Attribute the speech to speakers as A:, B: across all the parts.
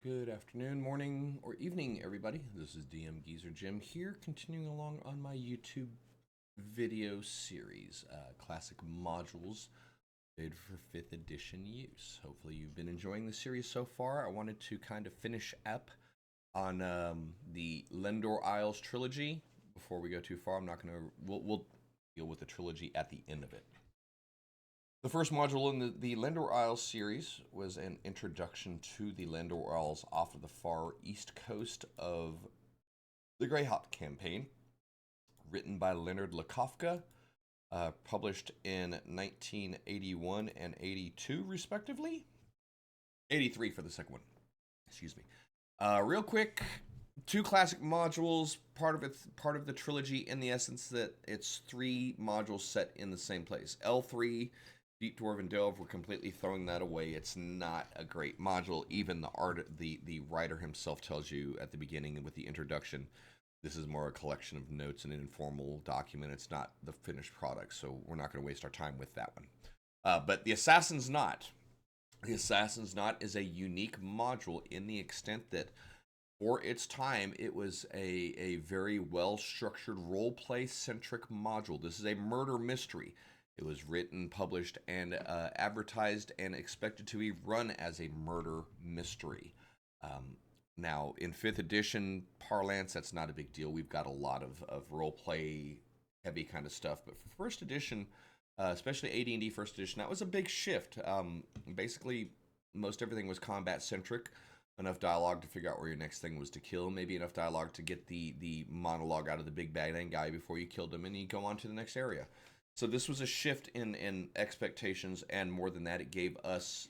A: Good afternoon, morning, or evening, everybody. This is DMGeezerjim here, continuing along on my YouTube video series, classic modules made for 5th edition use. Hopefully you've been enjoying the series so far. I wanted to kind of finish up on the Lendore Isles trilogy. Before we go too far, I'm not going to, we'll deal with the trilogy at the end of it. The first module in the Lendore Isles series was an introduction to the Lendore Isles off of the far east coast of the Greyhawk campaign, written by Leonard Lakofka, published in 1981 and 82, respectively. 83 for the second one. Excuse me. Real quick, two classic modules, part of the trilogy in the essence that it's three modules set in the same place. L3, Deep Dwarven Delve, we're completely throwing that away. It's not a great module. Even the writer himself tells you at the beginning with the introduction, this is more a collection of notes and an informal document. It's not the finished product, so we're not going to waste our time with that one. But the Assassin's Knot. The Assassin's Knot is a unique module in the extent that for its time, it was a very well-structured role-play-centric module. This is a murder mystery. It was written, published, and advertised and expected to be run as a murder mystery. Now, in 5th edition parlance, that's not a big deal. We've got a lot of role-play heavy kind of stuff. But for 1st edition, especially AD&D 1st edition, that was a big shift. Basically, most everything was combat-centric. Enough dialogue to figure out where your next thing was to kill. Maybe enough dialogue to get the monologue out of the big bad guy before you killed him, and you go on to the next area. So this was a shift in expectations, and more than that, it gave us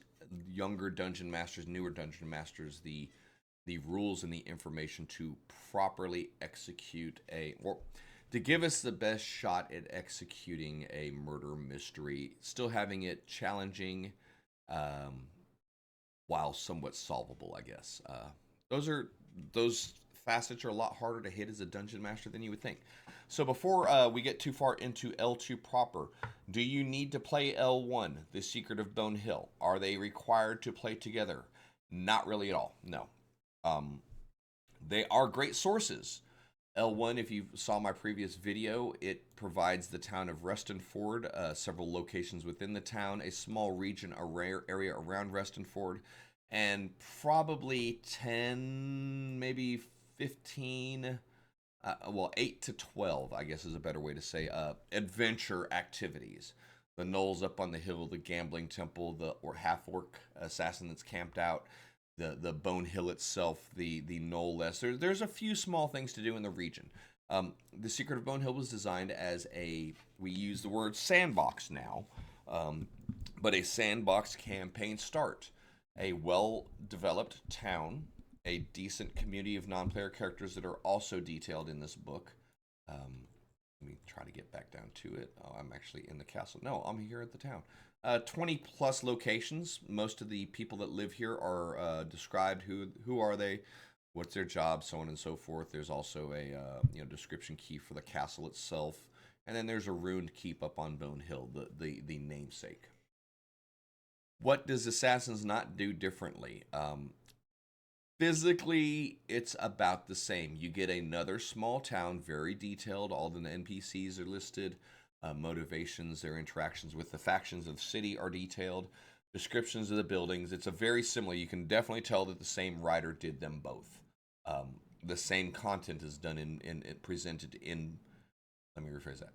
A: younger dungeon masters, newer dungeon masters, the rules and the information to properly execute or to give us the best shot at executing a murder mystery, still having it challenging, while somewhat solvable, I guess. Those facets are a lot harder to hit as a dungeon master than you would think. So before we get too far into L2 proper, do you need to play L1, The Secret of Bone Hill? Are they required to play together? Not really at all, no. They are great sources. L1, if you saw my previous video, it provides the town of Restonford, several locations within the town, a small region, a rare area around Restonford, and probably 10, maybe 15, 8 to 12, I guess is a better way to say, adventure activities. The gnolls up on the hill, the gambling temple, the half-orc assassin that's camped out, the Bone Hill itself, the Knoll Less. There's a few small things to do in the region. The Secret of Bone Hill was designed as we use the word sandbox now, but a sandbox campaign start. A well-developed town, a decent community of non-player characters that are also detailed in this book. Let me try to get back down to it. Oh, I'm actually in the castle. No, I'm here at the town. 20 plus locations. Most of the people that live here are described. Who are they? What's their job? So on and so forth. There's also a description key for the castle itself, and then there's a ruined keep up on Bone Hill, the namesake. What does Assassin's Knot do differently? Physically, it's about the same. You get another small town, very detailed. All the NPCs are listed. Motivations, their interactions with the factions of the city are detailed. Descriptions of the buildings. It's a very similar. You can definitely tell that the same writer did them both. The same content is done presented in. Let me rephrase that.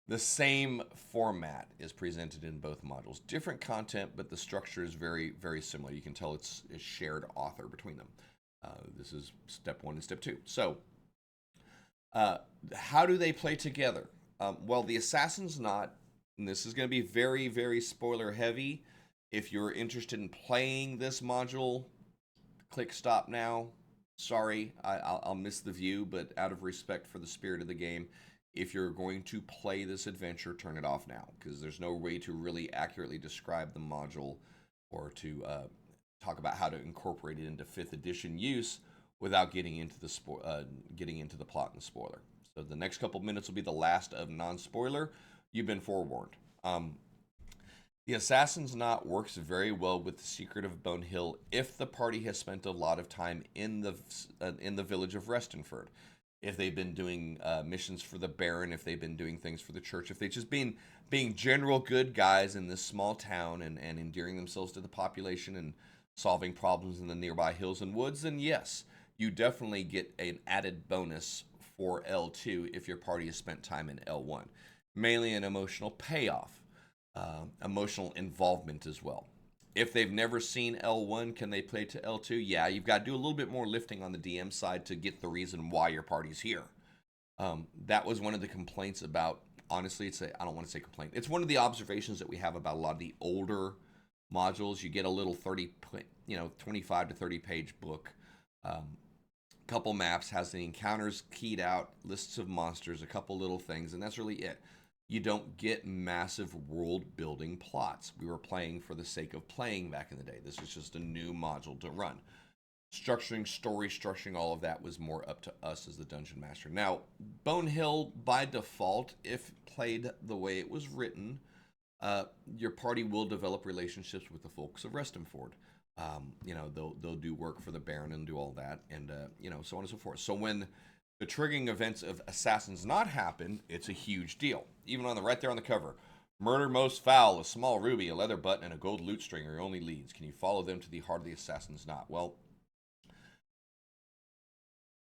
A: The same format is presented in both modules. Different content, but the structure is very, very similar. You can tell it's a shared author between them. This is step 1 and step 2. So, how do they play together? Well, the Assassin's Knot, and this is going to be very, very spoiler heavy. If you're interested in playing this module, click stop now. Sorry, I'll miss the view, but out of respect for the spirit of the game, if you're going to play this adventure, turn it off now, because there's no way to really accurately describe the module or to talk about how to incorporate it into 5th edition use without getting into the plot and spoiler. So the next couple minutes will be the last of non-spoiler. You've been forewarned. The Assassin's Knot works very well with the Secret of Bone Hill if the party has spent a lot of time in the village of Restonford. If they've been doing missions for the Baron, if they've been doing things for the church, if they've just been being general good guys in this small town and endearing themselves to the population and solving problems in the nearby hills and woods, then yes, you definitely get an added bonus for L2 if your party has spent time in L1. Mainly an emotional payoff, emotional involvement as well. If they've never seen L1, can they play to L2? Yeah, you've got to do a little bit more lifting on the DM side to get the reason why your party's here. That was one of the complaints about, honestly, I don't want to say complaint. It's one of the observations that we have about a lot of the older modules. You get a little 25 to 30 page book. Couple maps, has the encounters keyed out, lists of monsters, a couple little things, and that's really it. You don't get massive world building plots. We were playing for the sake of playing back in the day. This is just a new module to run. Structuring, story structuring, all of that was more up to us as the dungeon master. Now, Bone Hill, by default, if played the way it was written, your party will develop relationships with the folks of Restonford. They'll do work for the Baron and do all that, and so on and so forth. So when the triggering events of Assassin's Knot happen, it's a huge deal. Even right there on the cover, murder most foul, a small ruby, a leather button, and a gold loot string are your only leads. Can you follow them to the heart of the Assassin's Knot? Well,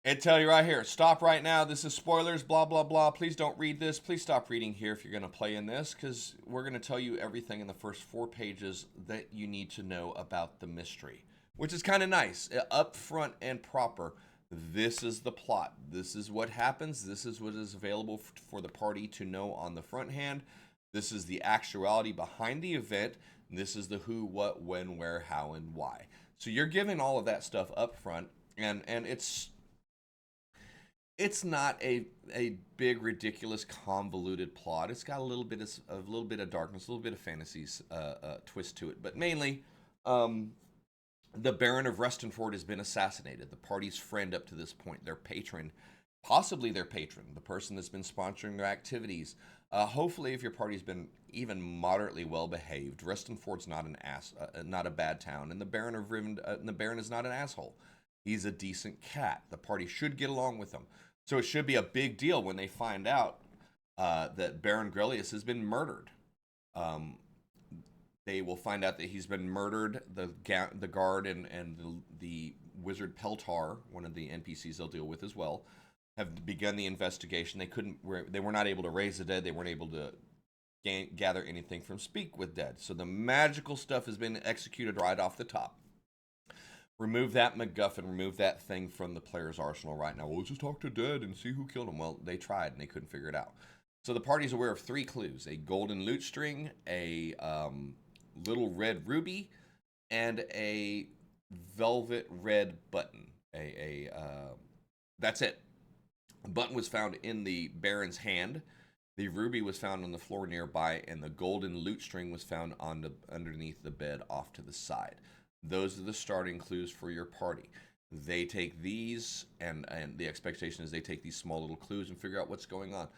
A: I'd tell you right here, stop right now. This is spoilers, blah, blah, blah. Please don't read this. Please stop reading here if you're going to play in this, because we're going to tell you everything in the first 4 pages that you need to know about the mystery, which is kind of nice, up front and proper. This is the plot. This is what happens. This is what is available for the party to know on the front hand. This is the actuality behind the event. This is the who, what, when, where, how, and why. So you're given all of that stuff up front, and it's not a big, ridiculous, convoluted plot. It's got a little bit of darkness, a little bit of fantasy twist to it, but mainly, the Baron of Restonford has been assassinated. The party's friend up to this point, their patron, possibly their patron, the person that's been sponsoring their activities. Hopefully, if your party's been even moderately well behaved, Restonford's not a bad town, and the Baron is not an asshole. He's a decent cat. The party should get along with him. So it should be a big deal when they find out that Baron Grelius has been murdered. They will find out that he's been murdered. The guard and the wizard Peltar, one of the NPCs they'll deal with as well, have begun the investigation. They were not able to raise the dead. They weren't able to gather anything from Speak with Dead. So the magical stuff has been executed right off the top. Remove that MacGuffin, remove that thing from the player's arsenal right now. Well, let's just talk to Dead and see who killed him. Well, they tried and they couldn't figure it out. So the party's aware of 3 clues: a golden loot string, a little red ruby, and a velvet red button. That's it. The button was found in the Baron's hand. The ruby was found on the floor nearby, and the golden loot string was found underneath the bed off to the side. Those are the starting clues for your party. They take these, and the expectation is they take these small little clues and figure out what's going on.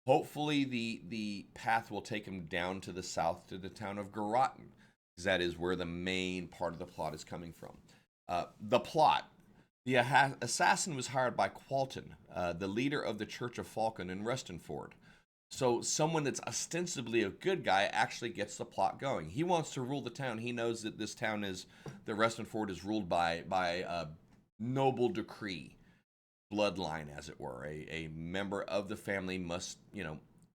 A: Hopefully, the path will take them down to the south to the town of Garrotten, because that is where the main part of the plot is coming from. The plot. The assassin was hired by Qualton, the leader of the Church of Falcon in Restonford. So someone that's ostensibly a good guy actually gets the plot going. He wants to rule the town. He knows that this town that Restonford is ruled by a noble decree, bloodline, as it were. A member of the family must,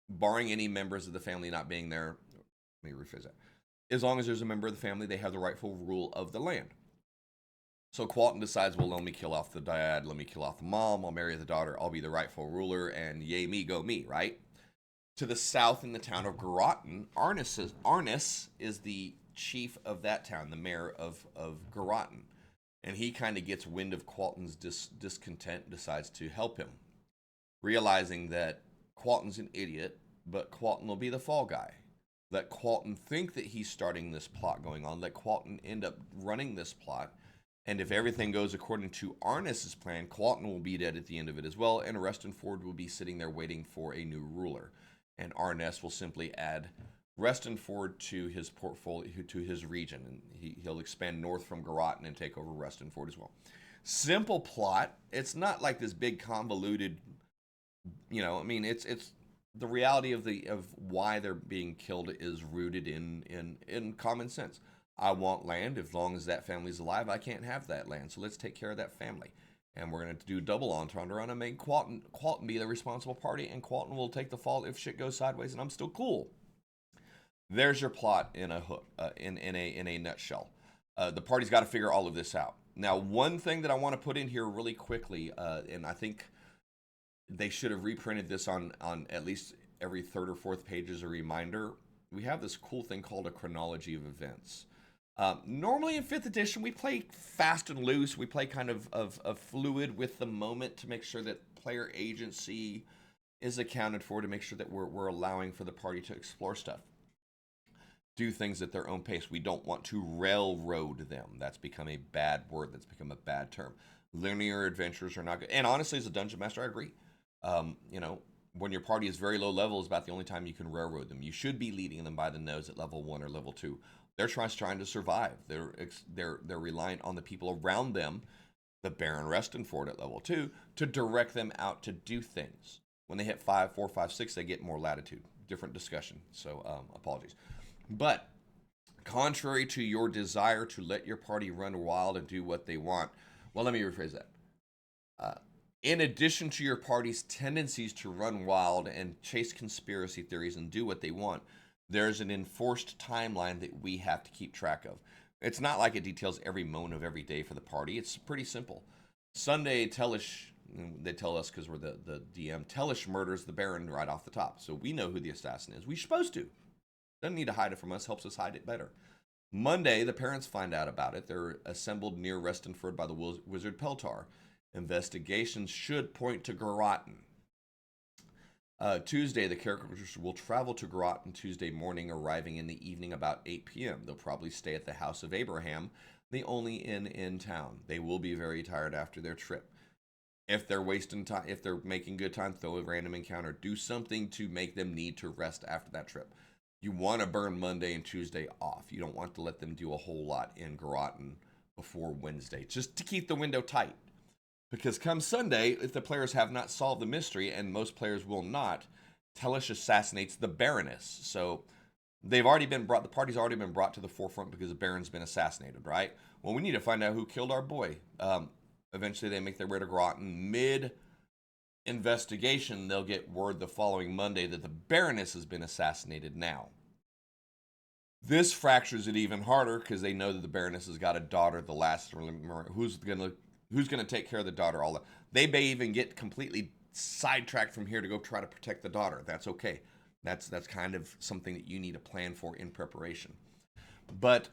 A: barring any members of the family not being there, let me rephrase that. As long as there's a member of the family, they have the rightful rule of the land. So Qualton decides, well, let me kill off the dad, let me kill off the mom, I'll marry the daughter, I'll be the rightful ruler, and yay me, go me, right? To the south in the town of Garrotten, Arnis is the chief of that town, the mayor of Garrotten. And he kind of gets wind of Qualton's discontent, decides to help him, realizing that Qualton's an idiot, but Qualton will be the fall guy. Let Qualton think that he's starting this plot going on. Let Qualton end up running this plot. And if everything goes according to Arnis's plan, Qualton will be dead at the end of it as well, and Restonford will be sitting there waiting for a new ruler. And Arnes will simply add Restenford to his portfolio, to his region, and he'll expand north from Garrotten and take over Restenford as well. Simple plot. It's not like this big convoluted, I mean, it's the reality of why they're being killed is rooted in common sense. I want land. As long as that family's alive, I can't have that land. So let's take care of that family. And we're going to do double entendre and make Qualton be the responsible party, and Qualton will take the fall if shit goes sideways, and I'm still cool. There's your plot in a hook, in a nutshell. The party's got to figure all of this out. Now, one thing that I want to put in here really quickly, and I think they should have reprinted this on at least every third or fourth page as a reminder. We have this cool thing called a chronology of events. Normally in 5th edition, we play fast and loose. We play kind of fluid with the moment to make sure that player agency is accounted for, to make sure that we're allowing for the party to explore stuff. Do things at their own pace. We don't want to railroad them. That's become a bad word. That's become a bad term. Linear adventures are not good. And honestly, as a dungeon master, I agree. When your party is very low level is about the only time you can railroad them. You should be leading them by the nose at level 1 or level 2. They're trying to survive. They're reliant on the people around them, the Baron Restenford at level 2, to direct them out to do things. When they hit 5, 4, 5, 6, they get more latitude. Different discussion. So apologies. But contrary to your desire to let your party run wild and do what they want, well, let me rephrase that. In addition to your party's tendencies to run wild and chase conspiracy theories and do what they want, there's an enforced timeline that we have to keep track of. It's not like it details every moment of every day for the party. It's pretty simple. Sunday, Tellish, they tell us because we're the DM, Tellish murders the Baron right off the top. So we know who the assassin is. We're supposed to. Doesn't need to hide it from us. Helps us hide it better. Monday, the parents find out about it. They're assembled near Restenford by the wizard Peltar. Investigations should point to Garrotten. Tuesday, the characters will travel to Garrotten Tuesday morning, arriving in the evening about 8 p.m. They'll probably stay at the House of Abraham, the only inn in town. They will be very tired after their trip. If they're wasting time, if they're making good time, throw a random encounter. Do something to make them need to rest after that trip. You want to burn Monday and Tuesday off. You don't want to let them do a whole lot in Garrotten before Wednesday, just to keep the window tight. Because come Sunday, if the players have not solved the mystery, and most players will not, Tellish assassinates the Baroness. So the party's already been brought to the forefront because the Baron's been assassinated, right? Well, we need to find out who killed our boy. Eventually, they make their way to Garrotten. Mid-investigation, they'll get word the following Monday that the Baroness has been assassinated now. This fractures it even harder because they know that the Baroness has got a daughter, the last, who's going to take care of the daughter. They may even get completely sidetracked from here to go try to protect the daughter. That's okay. That's kind of something that you need to plan for in preparation. But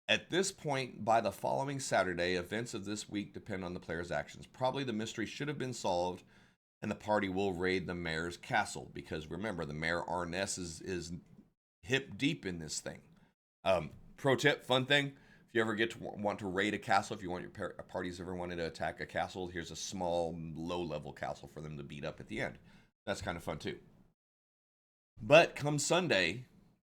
A: at this point, by the following Saturday, events of this week depend on the player's actions. Probably the mystery should have been solved, and the party will raid the mayor's castle. Because remember, the mayor Arness is hip deep in this thing. Pro tip, fun thing. If you ever want to raid a castle, if you want your parties ever wanted to attack a castle, here's a small, low-level castle for them to beat up at the end. That's kind of fun, too. But come Sunday,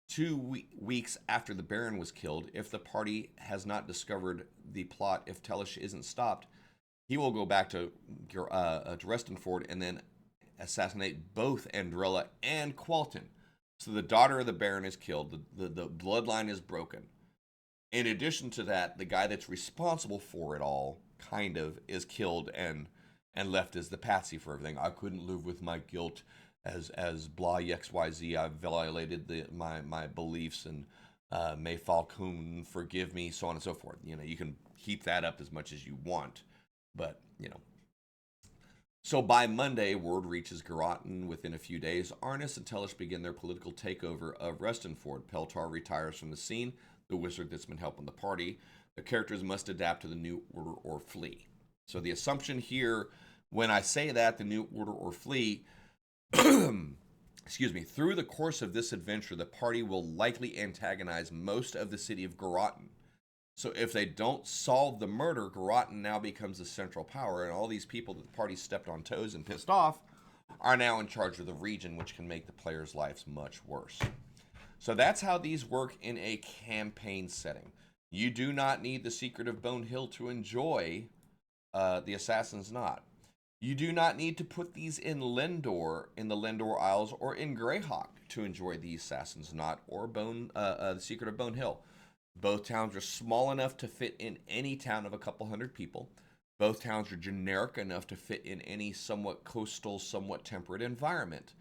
A: 2 weeks after the Baron was killed, if the party has not discovered the plot, if Tellish isn't stopped, he will go back to Restenford and then assassinate both Andrella and Qualton. So the daughter of the Baron is killed. The bloodline is broken. In addition to that, the guy that's responsible for it all, kind of, is killed and left as the patsy for everything. I couldn't live with my guilt as blah XYZ. I violated my beliefs, and may Falcon forgive me, so on and so forth. You can heap that up as much as you want, but So by Monday, word reaches Garrotten. Within a few days, Arness and Tellish begin their political takeover of Restenford. Peltar retires from the scene, the wizard that's been helping the party. The characters must adapt to the new order or flee. So the assumption here, when I say that, the new order or flee, excuse me, through the course of this adventure, the party will likely antagonize most of the city of Garrotten. So if they don't solve the murder, Garrotten now becomes a central power, and all these people that the party stepped on toes and pissed off are now in charge of the region, which can make the players' lives much worse. So that's how these work in a campaign setting. You do not need the Secret of Bone Hill to enjoy the Assassin's Knot. You do not need to put these in Lendore, in the Lendore Isles, or in Greyhawk to enjoy the Assassin's Knot or the Secret of Bone Hill. Both towns are small enough to fit in any town of a couple hundred people. Both towns are generic enough to fit in any somewhat coastal, somewhat temperate environment.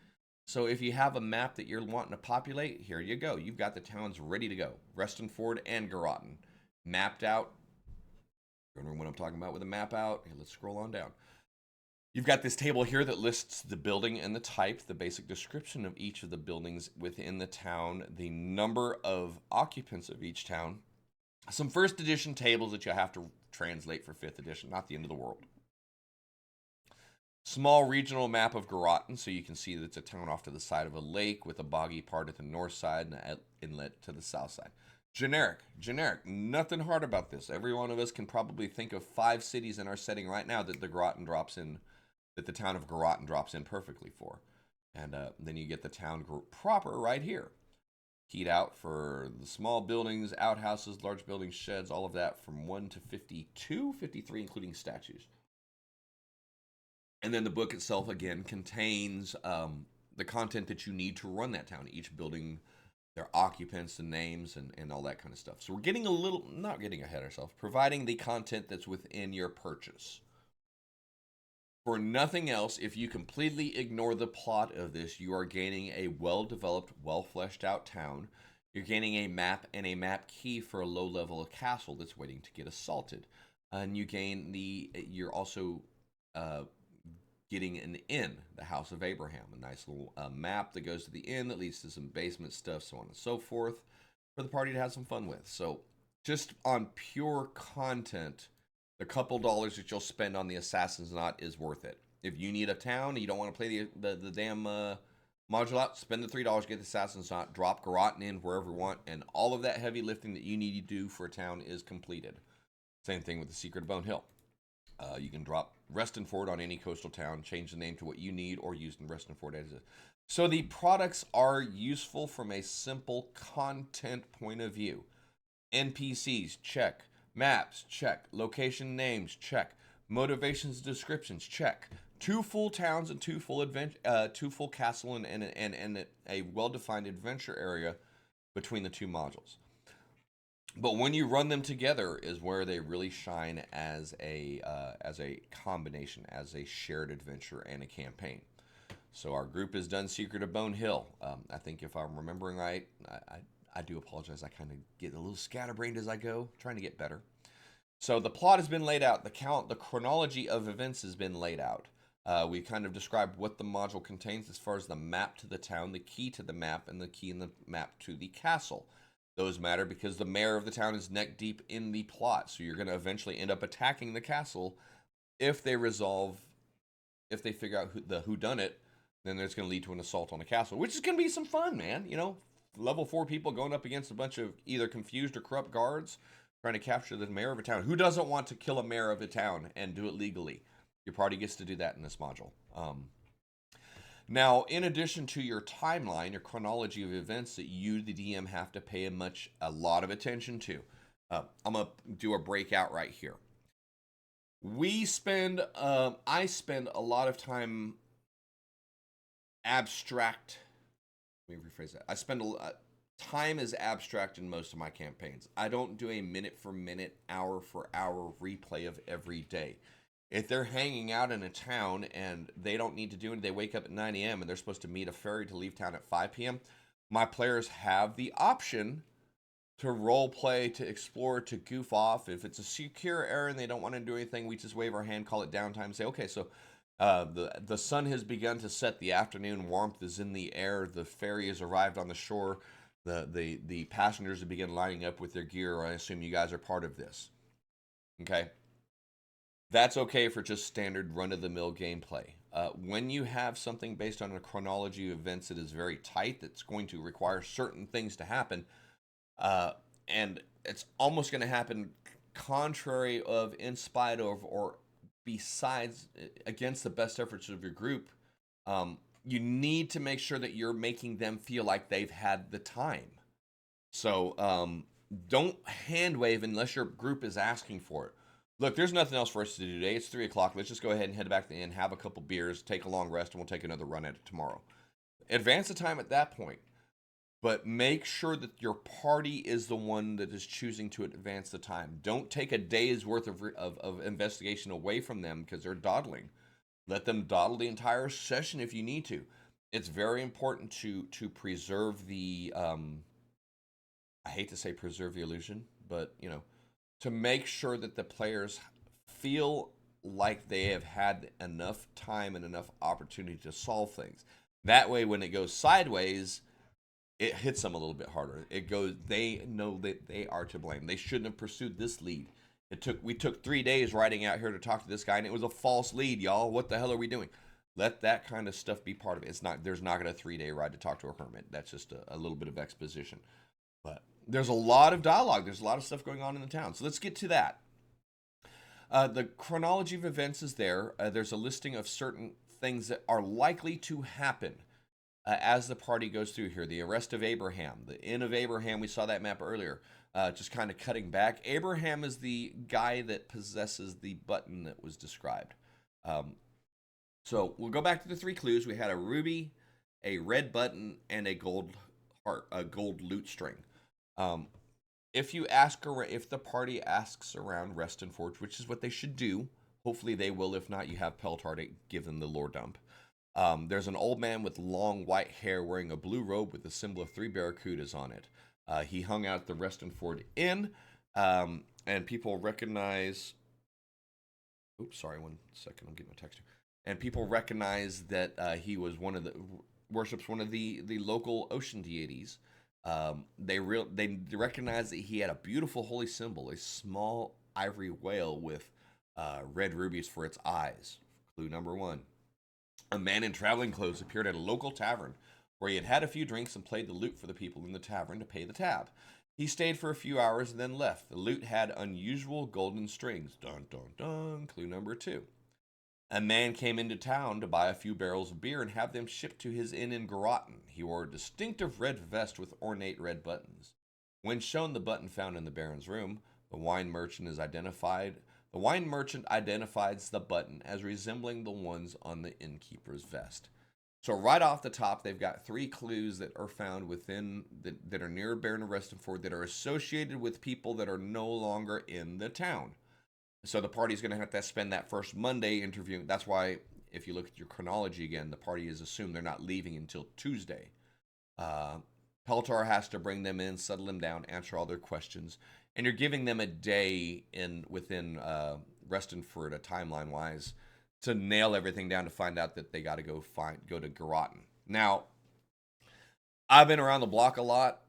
A: So if you have a map that you're wanting to populate, here you go. You've got the towns ready to go. Restonford and Garrotten. Mapped out. Remember what I'm talking about with a map out? Here, let's scroll on down. You've got this table here that lists the building and the type, the basic description of each of the buildings within the town, the number of occupants of each town, some first edition tables that you have to translate for 5th edition, not the end of the world. Small regional map of Garrotten, so you can see that it's a town off to the side of a lake with a boggy part at the north side and an inlet to the south side. Generic, nothing hard about this. Every one of us can probably think of 5 cities in our setting right now that the Garrotten drops in, that the town of Garrotten drops in perfectly for. And then you get the town proper right here. Keyed out for the small buildings, outhouses, large buildings, sheds, all of that from 1 to 52, 53, including statues. And then the book itself, again, contains the content that you need to run that town. Each building, their occupants, the names, and all that kind of stuff. So we're getting a little, not getting ahead of ourselves, providing the content that's within your purchase. For nothing else, if you completely ignore the plot of this, you are gaining a well-developed, well-fleshed-out town. You're gaining a map and a map key for a low-level castle that's waiting to get assaulted. And you gain you're also getting an inn, the House of Abraham, a nice little map that goes to the inn that leads to some basement stuff, so on and so forth, for the party to have some fun with. So just on pure content, the couple dollars that you'll spend on the Assassin's Knot is worth it. If you need a town and you don't want to play the damn module out, spend the $3, get the Assassin's Knot, drop Garrotten in wherever you want, and all of that heavy lifting that you need to do for a town is completed. Same thing with the Secret of Bone Hill. You can drop Restonford on any coastal town, change the name to what you need, or use Restonford as it. So the products are useful from a simple content point of view. NPCs, check. Maps, check. Location names, check. Motivations, descriptions, check. 2 full towns and 2 full castle and a well-defined adventure area between the 2 modules. But when you run them together is where they really shine as a combination, as a shared adventure and a campaign. So our group has done Secret of Bone Hill. I think if I'm remembering right, I do apologize. I kind of get a little scatterbrained as I go, trying to get better. So the plot has been laid out. The chronology of events has been laid out. We kind of described what the module contains as far as the map to the town, the key to the map, and the key in the map to the castle. Those matter because the mayor of the town is neck deep in the plot. So you're going to eventually end up attacking the castle if they figure out the whodunit, then it's going to lead to an assault on the castle, which is going to be some fun, man. You know, level 4 people going up against a bunch of either confused or corrupt guards trying to capture the mayor of a town. Who doesn't want to kill a mayor of a town and do it legally? Your party gets to do that in this module. Now, in addition to your timeline, your chronology of events that you, the DM, have to pay a lot of attention to. I'm going to do a breakout right here. I spend a lot of time abstract. Let me rephrase that. I spend time is abstract in most of my campaigns. I don't do a minute for minute, hour for hour replay of every day. If they're hanging out in a town and they don't need to do anything, they wake up at 9 a.m. and they're supposed to meet a ferry to leave town at 5 p.m., my players have the option to role play, to explore, to goof off. If it's a secure area and they don't want to do anything, we just wave our hand, call it downtime, say, okay, so the sun has begun to set, the afternoon warmth is in the air, the ferry has arrived on the shore, the passengers have begun lining up with their gear. I assume you guys are part of this. Okay? That's okay for just standard run-of-the-mill gameplay. When you have something based on a chronology of events that is very tight, that's going to require certain things to happen, and it's almost going to happen contrary of, in spite of, or besides, against the best efforts of your group, You need to make sure that you're making them feel like they've had the time. So don't hand wave unless your group is asking for it. Look, there's nothing else for us to do today. It's 3 o'clock. Let's just go ahead and head back to the inn, have a couple beers, take a long rest, and we'll take another run at it tomorrow. Advance the time at that point, but make sure that your party is the one that is choosing to advance the time. Don't take a day's worth of investigation away from them because they're dawdling. Let them dawdle the entire session if you need to. It's very important to preserve the I hate to say preserve the illusion, but to make sure that the players feel like they have had enough time and enough opportunity to solve things. That way, when it goes sideways, it hits them a little bit harder. They know that they are to blame. They shouldn't have pursued this lead. We took 3 days riding out here to talk to this guy, and it was a false lead, y'all. What the hell are we doing? Let that kind of stuff be part of it. There's not going to 3-day ride to talk to a hermit. That's just a little bit of exposition. But there's a lot of dialogue. There's a lot of stuff going on in the town. So let's get to that. The chronology of events is there. There's a listing of certain things that are likely to happen as the party goes through here. The arrest of Abraham, the Inn of Abraham. We saw that map earlier. Just kind of cutting back. Abraham is the guy that possesses the button that was described. So we'll go back to the 3 clues. We had a ruby, a red button, and a gold heart, a gold loot string. If the party asks around Rest and Forge, which is what they should do, hopefully they will. If not, you have Peltar to give them the lore dump. There's an old man with long white hair wearing a blue robe with the symbol of 3 barracudas on it. He hung out at the Rest and Forge Inn, and people recognize. Oops, sorry, 1 second. I'm getting a text here. And people recognize that he was worships one of the local ocean deities. They recognize that he had a beautiful holy symbol, a small ivory whale with red rubies for its eyes. Clue number 1. A man in traveling clothes appeared at a local tavern where he had had a few drinks and played the lute for the people in the tavern to pay the tab. He stayed for a few hours and then left. The lute had unusual golden strings. Dun, dun, dun. Clue number 2. A man came into town to buy a few barrels of beer and have them shipped to his inn in Groton. He wore a distinctive red vest with ornate red buttons. When shown the button found in the Baron's room, the wine merchant identifies the button as resembling the ones on the innkeeper's vest. So right off the top, they've got 3 clues that are found within that are near Baron of Restenford that are associated with people that are no longer in the town. So the party's going to have to spend that first Monday interviewing. That's why, if you look at your chronology again, the party is assumed they're not leaving until Tuesday. Peltar has to bring them in, settle them down, answer all their questions, and you're giving them a day within Restenford, timeline-wise, to nail everything down to find out that they got to go to Groton. Now, I've been around the block a lot.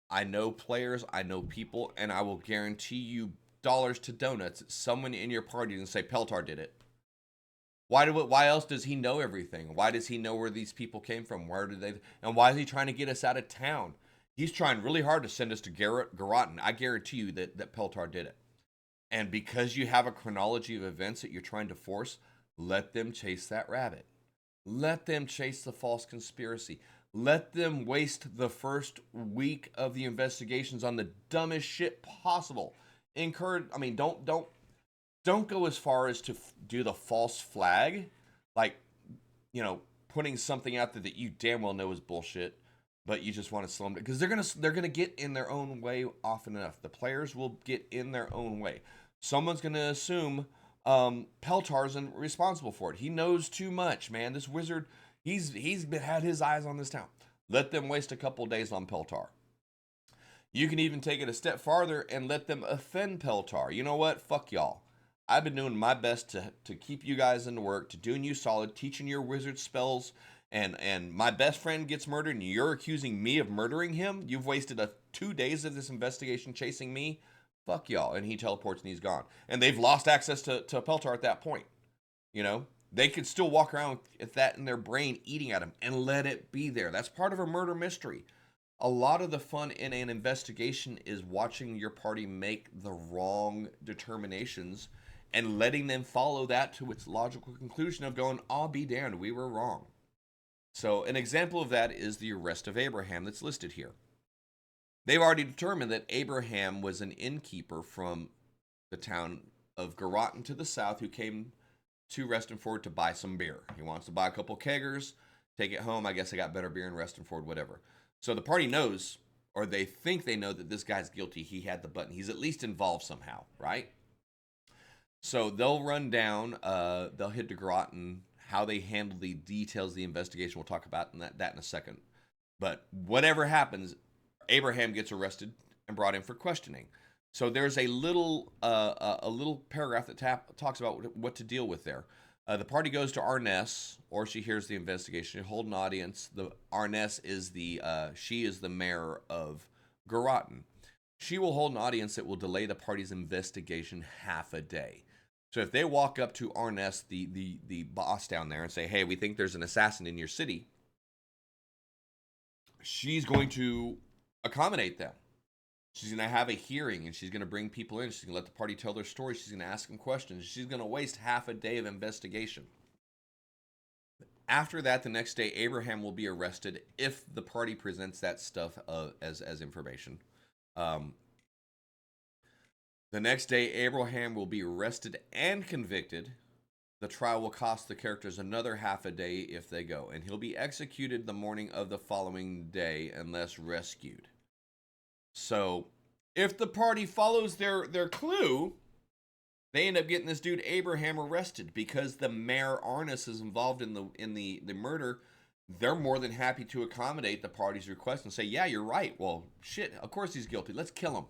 A: I know players, I know people, and I will guarantee you dollars to donuts, someone in your party and say Peltar did it. Why else does he know everything? Why does he know where these people came from? And why is he trying to get us out of town? He's trying really hard to send us to Groton. I guarantee you that Peltar did it. And because you have a chronology of events that you're trying to force, let them chase that rabbit. Let them chase the false conspiracy. Let them waste the first week of the investigations on the dumbest shit possible. Don't go as far as to do the false flag, like, putting something out there that you damn well know is bullshit, but you just want to slow them down, because they're gonna get in their own way often enough. The players will get in their own way. Someone's gonna assume Peltar's responsible for it. He knows too much, man. This wizard, he's had his eyes on this town. Let them waste a couple days on Peltar. You can even take it a step farther and let them offend Peltar. You know what? Fuck y'all. I've been doing my best to keep you guys in work, to doing you solid, teaching your wizard spells, and my best friend gets murdered and you're accusing me of murdering him? You've wasted 2 days of this investigation chasing me? Fuck y'all. And he teleports and he's gone. And they've lost access to Peltar at that point. They could still walk around with that in their brain eating at him and let it be there. That's part of a murder mystery. A lot of the fun in an investigation is watching your party make the wrong determinations and letting them follow that to its logical conclusion of going, I'll be damned, we were wrong. So an example of that is the arrest of Abraham that's listed here. They've already determined that Abraham was an innkeeper from the town of Garrotten to the south who came to Reston Ford to buy some beer. He wants to buy a couple keggers, take it home. I guess I got better beer in Reston Ford, whatever. So the party knows, or they think they know, that this guy's guilty. He had the button. He's at least involved somehow, right? So they'll run down, they'll hit to Garrotten. How they handle the details of the investigation, we'll talk about that in a second. But whatever happens, Abraham gets arrested and brought in for questioning. So there's a little paragraph that talks about what to deal with there. The party goes to Arness, or she hears the investigation. They hold an audience. The Arness is she is the mayor of Garrotten. She will hold an audience that will delay the party's investigation half a day. So if they walk up to Arness, the boss down there, and say, "Hey, we think there's an assassin in your city," she's going to accommodate them. She's going to have a hearing, and she's going to bring people in. She's going to let the party tell their story. She's going to ask them questions. She's going to waste half a day of investigation. After that, the next day, Abraham will be arrested if the party presents that stuff as information. The next day, Abraham will be arrested and convicted. The trial will cost the characters another half a day if they go, and he'll be executed the morning of the following day unless rescued. So, if the party follows their clue, they end up getting this dude Abraham arrested because the mayor Arness is involved in the murder. They're more than happy to accommodate the party's request and say, "Yeah, you're right. Well, shit, of course he's guilty. Let's kill him."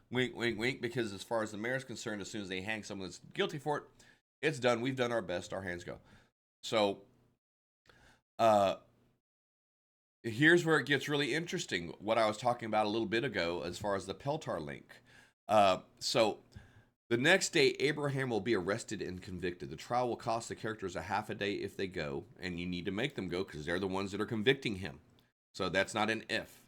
A: Wink, wink, wink, because as far as the mayor's concerned, as soon as they hang someone that's guilty for it, it's done. We've done our best. Our hands go. So, here's where it gets really interesting. What I was talking about a little bit ago as far as the Peltar link. So, the next day, Abraham will be arrested and convicted. The trial will cost the characters a half a day if they go, and you need to make them go because they're the ones that are convicting him. So, that's not an if.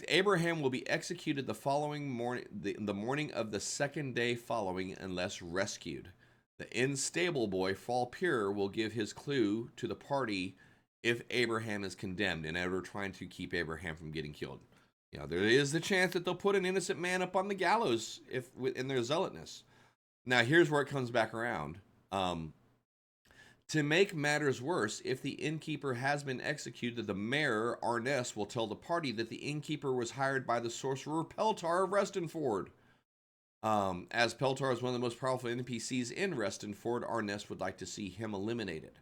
A: Abraham will be executed the following morning, the morning of the second day following, unless rescued. The unstable boy, Fall Pure, will give his clue to the party if Abraham is condemned, in order trying to keep Abraham from getting killed. You know, there is the chance that they'll put an innocent man up on the gallows in their zealotness. Now, here's where it comes back around. To make matters worse, if the innkeeper has been executed, the mayor, Arness, will tell the party that the innkeeper was hired by the sorcerer Peltar of Reston Ford. As Peltar is one of the most powerful NPCs in Reston Ford, Arness would like to see him eliminated.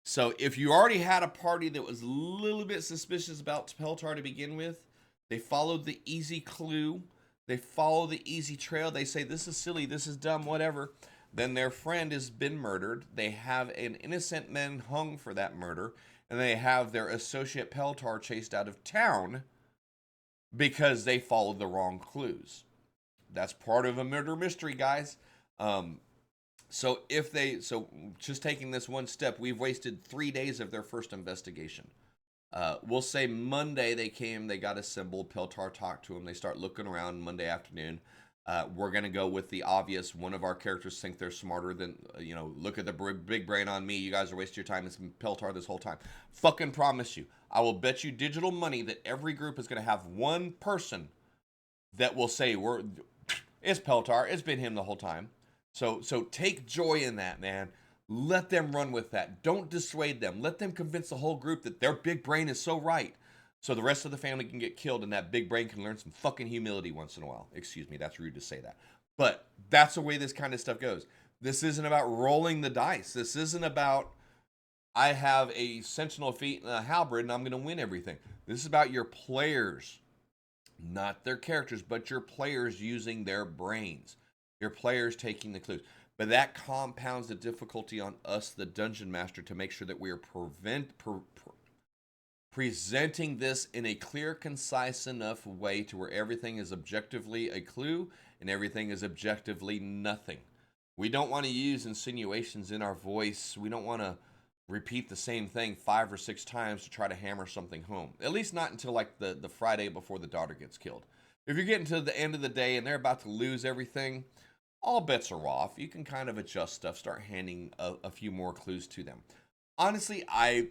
A: So if you already had a party that was a little bit suspicious about Peltar to begin with, they followed the easy clue, they follow the easy trail, they say, "This is silly, this is dumb, whatever." Then their friend has been murdered. They have an innocent man hung for that murder. And they have their associate Peltar chased out of town because they followed the wrong clues. That's part of a murder mystery, guys. So just taking this one step, we've wasted 3 days of their first investigation. We'll say Monday they came, they got assembled, Peltar talked to them, they start looking around Monday afternoon. We're going to go with the obvious. One of our characters think they're smarter than, look at the big brain on me. You guys are wasting your time. It's been Peltar this whole time. Fucking promise you. I will bet you digital money that every group is going to have one person that will say, it's Peltar. It's been him the whole time. So take joy in that, man. Let them run with that. Don't dissuade them. Let them convince the whole group that their big brain is so right. So the rest of the family can get killed and that big brain can learn some fucking humility once in a while. Excuse me, that's rude to say that. But that's the way this kind of stuff goes. This isn't about rolling the dice. This isn't about, I have a sentinel feat and a halberd and I'm going to win everything. This is about your players, not their characters, but your players using their brains. Your players taking the clues. But that compounds the difficulty on us, the dungeon master, to make sure that we are presenting this in a clear, concise enough way to where everything is objectively a clue and everything is objectively nothing. We don't want to use insinuations in our voice. We don't want to repeat the same thing 5 or 6 times to try to hammer something home. At least not until like the Friday before the daughter gets killed. If you're getting to the end of the day and they're about to lose everything, all bets are off. You can kind of adjust stuff, start handing a few more clues to them. honestly, I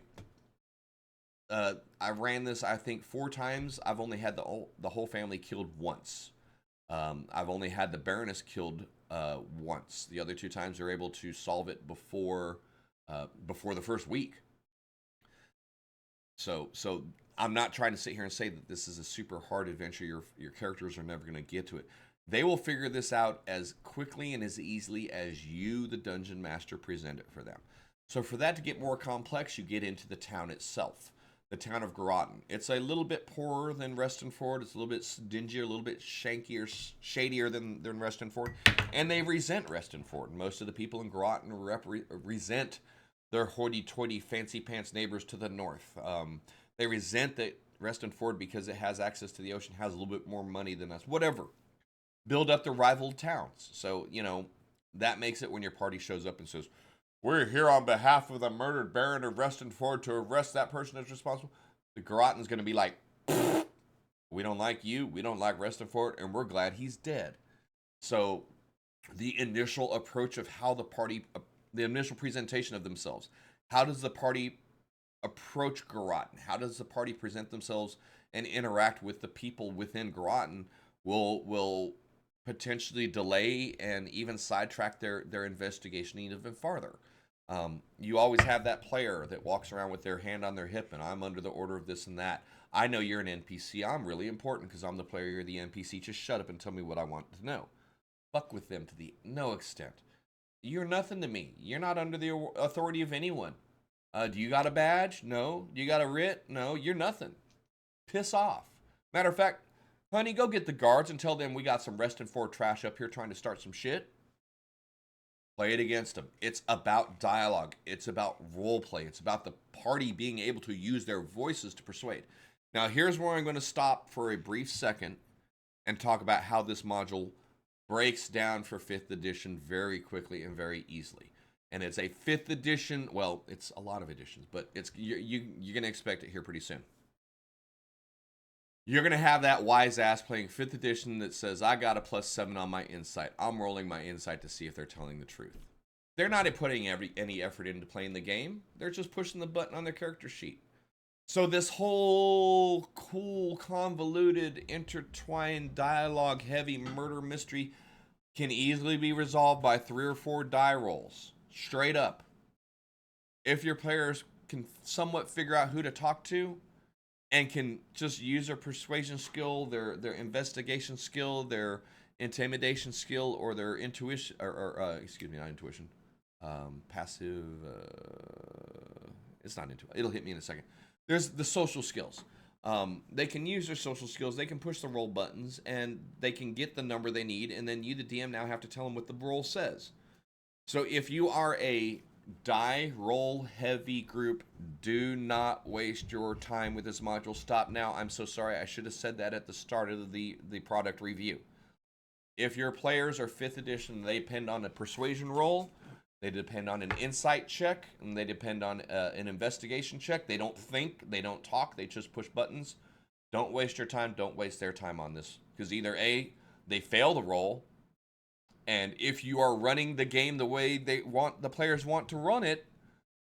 A: ran this, I think, 4 times. I've only had the whole family killed once. I've only had the Baroness killed once. The other 2 times they're able to solve it before the first week. So I'm not trying to sit here and say that this is a super hard adventure. Your characters are never going to get to it. They will figure this out as quickly and as easily as you, the dungeon master, present it for them. So for that to get more complex, you get into the town itself. The town of Groton. It's a little bit poorer than Reston Ford. It's a little bit dingier, a little bit shankier, shadier than Reston Ford. And they resent Reston Ford. Most of the people in Groton resent their hoity-toity, fancy-pants neighbors to the north. They resent that Reston Ford, because it has access to the ocean, has a little bit more money than us. Whatever. Build up the rival towns. So, that makes it when your party shows up and says, "We're here on behalf of the murdered Baron of Reston Ford to arrest that person that's responsible." The Groton's going to be like, "We don't like you, we don't like Reston Ford, and we're glad he's dead." So the initial approach of how the initial presentation of themselves, how does the party approach Groton? How does the party present themselves and interact with the people within Groton will potentially delay and even sidetrack their investigation even farther. You always have that player that walks around with their hand on their hip and I'm under the order of this and that. I know you're an NPC. I'm really important because I'm the player. You're the NPC. Just shut up and tell me what I want to know. Fuck with them to the no extent. You're nothing to me. You're not under the authority of anyone. Do you got a badge? No. Do you got a writ? No. You're nothing. Piss off. Matter of fact, honey, go get the guards and tell them we got some Reston Ford trash up here trying to start some shit. Play it against them. It's about dialogue. It's about role play. It's about the party being able to use their voices to persuade. Now, here's where I'm going to stop for a brief second and talk about how this module breaks down for 5th edition very quickly and very easily. And it's a 5th edition, well, it's a lot of editions, but you're going to expect it here pretty soon. You're going to have that wise ass playing 5th edition that says, I got a +7 on my insight. I'm rolling my insight to see if they're telling the truth. They're not putting any effort into playing the game. They're just pushing the button on their character sheet. So this whole cool, convoluted, intertwined, dialogue-heavy murder mystery can easily be resolved by 3 or 4 die rolls. Straight up. If your players can somewhat figure out who to talk to and can just use their persuasion skill, their investigation skill, their intimidation skill, or their intuition, not intuition, passive, it's not intuition, it'll hit me in a second. There's the social skills. They can use their social skills, they can push the roll buttons, and they can get the number they need, and then you, the DM, now have to tell them what the roll says. So if you are a die roll heavy group, do not waste your time with this module. Stop now. I'm so sorry. I should have said that at the start of the product review. If your players are 5th edition, they depend on a persuasion roll, they depend on an insight check, and they depend on an investigation check. They don't think, they don't talk, they just push buttons. Don't waste your time. Don't waste their time on this, because either A, they fail the roll, and if you are running the game the way the players want to run it,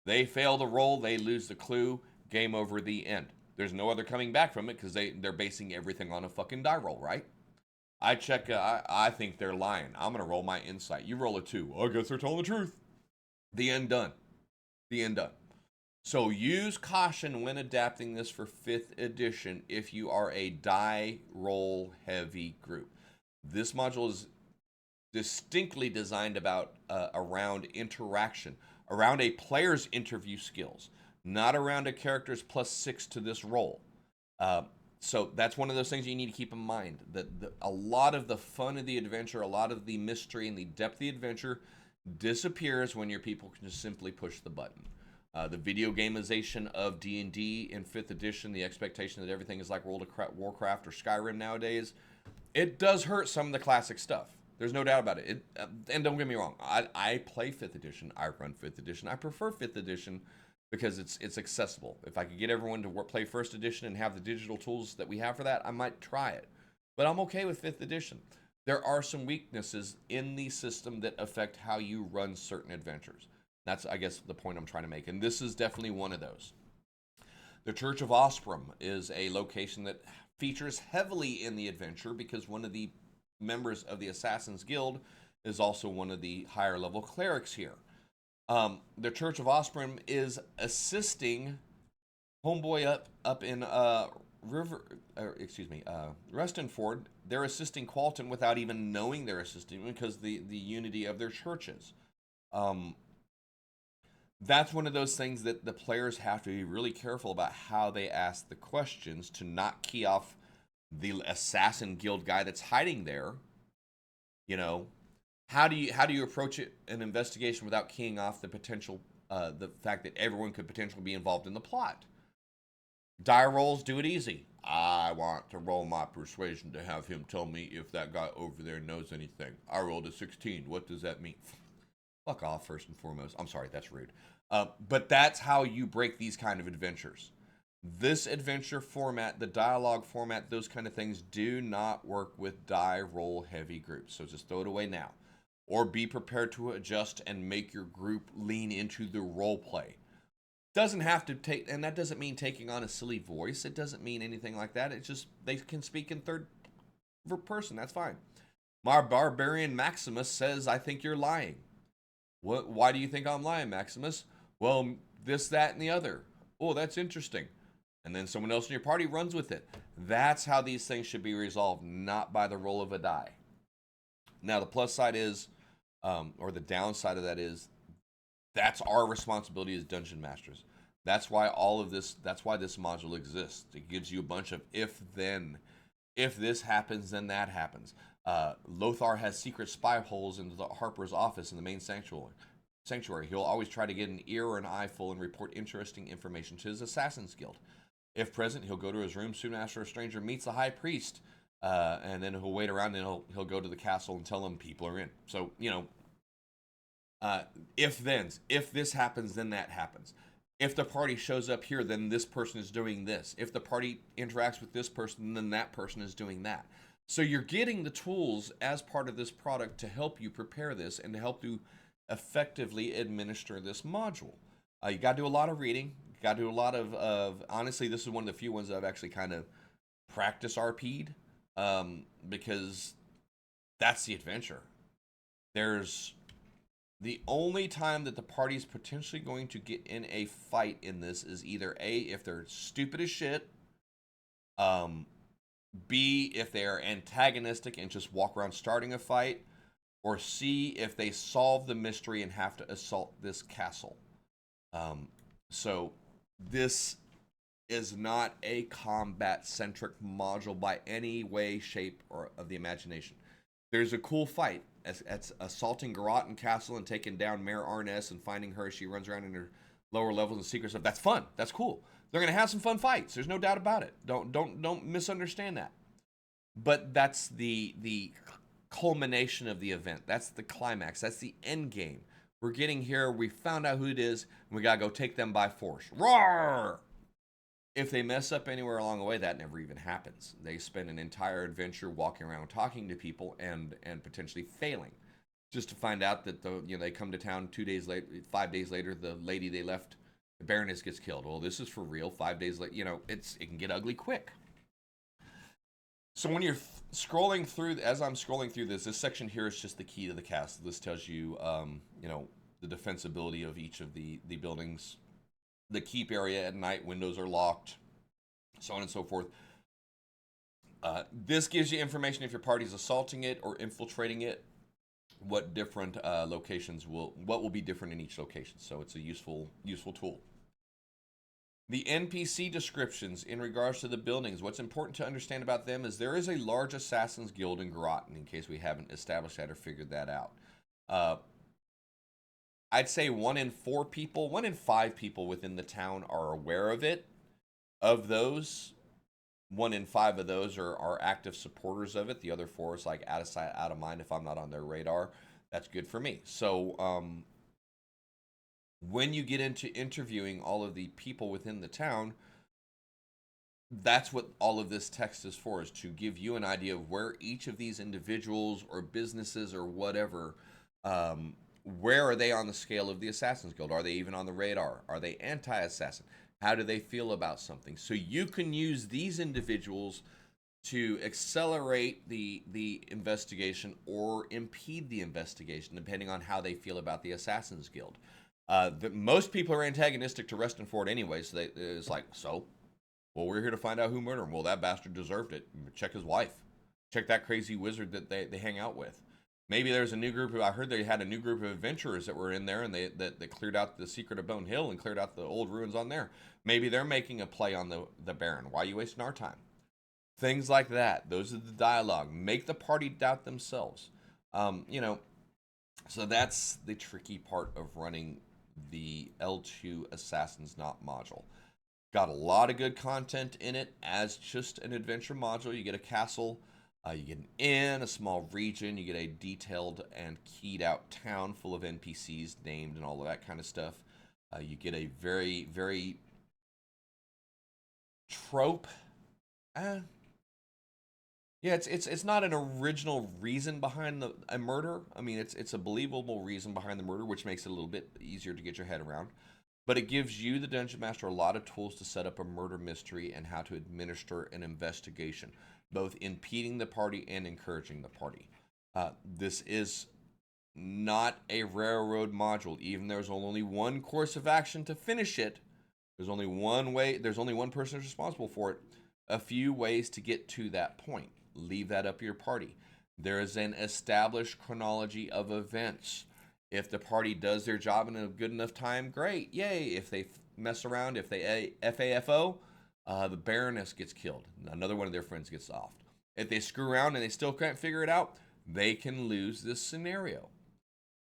A: they fail the roll, they lose the clue, game over, the end. There's no other coming back from it because they're basing everything on a fucking die roll, right? I check, I think they're lying. I'm going to roll my insight. You roll a 2. I guess they're telling the truth. The end done. The end done. So use caution when adapting this for 5th edition if you are a die roll heavy group. This module is distinctly designed around interaction, around a player's interview skills, not around a character's +6 to this roll. So that's one of those things you need to keep in mind, that a lot of the fun of the adventure, a lot of the mystery and the depth of the adventure disappears when your people can just simply push the button. The video gamization of D&D in 5th edition, the expectation that everything is like World of Warcraft or Skyrim nowadays, it does hurt some of the classic stuff. There's no doubt about it. And don't get me wrong, I play 5th edition. I run 5th edition. I prefer 5th edition because it's accessible. If I could get everyone to play 1st edition and have the digital tools that we have for that, I might try it. But I'm okay with 5th edition. There are some weaknesses in the system that affect how you run certain adventures. That's, I guess, the point I'm trying to make. And this is definitely one of those. The Church of Ostrom is a location that features heavily in the adventure because one of the members of the Assassin's Guild is also one of the higher level clerics here. The Church of Ostrom is assisting homeboy up in Restonford. They're assisting Qualton without even knowing they're assisting because the unity of their churches. That's one of those things that the players have to be really careful about how they ask the questions to not key off the Assassin Guild guy that's hiding there. You know, how do you approach an investigation without keying off the potential, the fact that everyone could potentially be involved in the plot? Die rolls do it easy. I want to roll my persuasion to have him tell me if that guy over there knows anything. I rolled a 16. What does that mean? Fuck off, first and foremost. I'm sorry, that's rude. But that's how you break these kind of adventures. This adventure format, the dialogue format, those kind of things do not work with die roll heavy groups. So just throw it away now. Or be prepared to adjust and make your group lean into the role play. Doesn't have to take, and that doesn't mean taking on a silly voice. It doesn't mean anything like that. It's just they can speak in third person. That's fine. My barbarian Maximus says, I think you're lying. What? Why do you think I'm lying, Maximus? Well, this, that, and the other. Oh, that's interesting. And then someone else in your party runs with it. That's how these things should be resolved, not by the roll of a die. Now, the plus side is, or the downside of that is, that's our responsibility as dungeon masters. That's why that's why this module exists. It gives you a bunch of if-then. If this happens, then that happens. Lothar has secret spy holes into the Harper's office in the main sanctuary. He'll always try to get an ear or an eye full and report interesting information to his Assassin's Guild. If present, he'll go to his room soon after a stranger meets the high priest, and then he'll wait around and he'll go to the castle and tell them people are in. So, you know, if-thens. If this happens, then that happens. If the party shows up here, then this person is doing this. If the party interacts with this person, then that person is doing that. So you're getting the tools as part of this product to help you prepare this and to help you effectively administer this module. You got to do a lot of reading. You got to do a lot of honestly, this is one of the few ones that I've actually kind of practice RP'd, because that's the adventure. There's the only time that the party's potentially going to get in a fight in this is either A, if they're stupid as shit, B, if they are antagonistic and just walk around starting a fight, or C, if they solve the mystery and have to assault this castle. So this is not a combat-centric module by any way, shape, or of the imagination. There's a cool fight. It's assaulting Garrotten Castle and taking down Mayor Arness and finding her as she runs around in her lower levels and secret stuff. That's fun. That's cool. They're gonna have some fun fights. There's no doubt about it. Don't misunderstand that. But that's the culmination of the event. That's the climax. That's the end game. We're getting here. We found out who it is, and we gotta go take them by force. Roar! If they mess up anywhere along the way, that never even happens. They spend an entire adventure walking around talking to people and potentially failing, just to find out that they come to town 2 days later, 5 days later, the lady they left, the Baroness, gets killed. Well, this is for real. 5 days later, it can get ugly quick. So when you're scrolling through, as I'm scrolling through this section here is just the key to the castle. This tells you, the defensibility of each of the buildings. The keep area at night, windows are locked, so on and so forth. This gives you information if your party's assaulting it or infiltrating it, what different what will be different in each location. So it's a useful tool. The NPC descriptions in regards to the buildings, what's important to understand about them is there is a large Assassin's Guild in Garrotten, in case we haven't established that or figured that out. I'd say 1 in 5 people within the town are aware of it. Of those, 1 in 5 of those are active supporters of it. The other 4 is like out of sight, out of mind. If I'm not on their radar, that's good for me. So when you get into interviewing all of the people within the town, that's what all of this text is for, is to give you an idea of where each of these individuals or businesses or whatever where are they on the scale of the Assassin's Guild? Are they even on the radar? Are they anti-assassin? How do they feel about something? So you can use these individuals to accelerate the investigation or impede the investigation, depending on how they feel about the Assassin's Guild. Most people are antagonistic to Restonford anyway, so it's like, well, we're here to find out who murdered him. Well, that bastard deserved it. Check his wife. Check that crazy wizard that they hang out with. Maybe there's a new group. I heard they had a new group of adventurers that were in there, and they cleared out the secret of Bone Hill and cleared out the old ruins on there. Maybe they're making a play on the Baron. Why are you wasting our time? Things like that. Those are the dialogue. Make the party doubt themselves. So that's the tricky part of running the L2 Assassin's Knot module. Got a lot of good content in it as just an adventure module. You get a castle. You get an inn, a small region, you get a detailed and keyed out town full of NPCs named and all of that kind of stuff. You get a very, very trope. Yeah, it's not an original reason behind a murder. I mean, it's a believable reason behind the murder, which makes it a little bit easier to get your head around. But it gives you, the Dungeon Master, a lot of tools to set up a murder mystery and how to administer an investigation, both impeding the party and encouraging the party. This is not a railroad module. Even there's only one course of action to finish it. There's only one way. There's only one person who's responsible for it. A few ways to get to that point. Leave that up to your party. There is an established chronology of events. If the party does their job in a good enough time, great, yay. If they mess around, if they FAFO, the Baroness gets killed. Another one of their friends gets offed. If they screw around and they still can't figure it out, they can lose this scenario.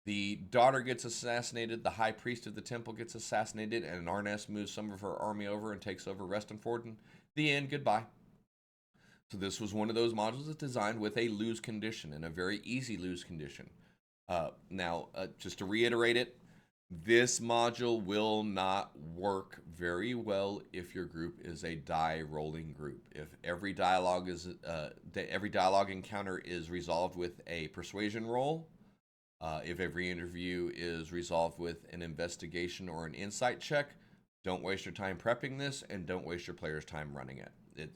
A: The daughter gets assassinated, the high priest of the temple gets assassinated, and Arness moves some of her army over and takes over Restonford. And the end, goodbye. So this was one of those modules that's designed with a lose condition, and a very easy lose condition. Now, just to reiterate it, this module will not work very well if your group is a die rolling group. If every dialogue encounter is resolved with a persuasion roll, if every interview is resolved with an investigation or an insight check, don't waste your time prepping this, and don't waste your players' time running it.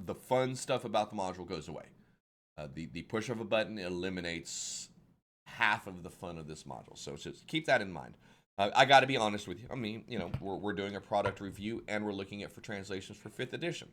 A: The fun stuff about the module goes away. The push of a button eliminates half of the fun of this module. So just keep that in mind. I got to be honest with you. I mean, we're doing a product review and we're looking at for translations for 5th edition.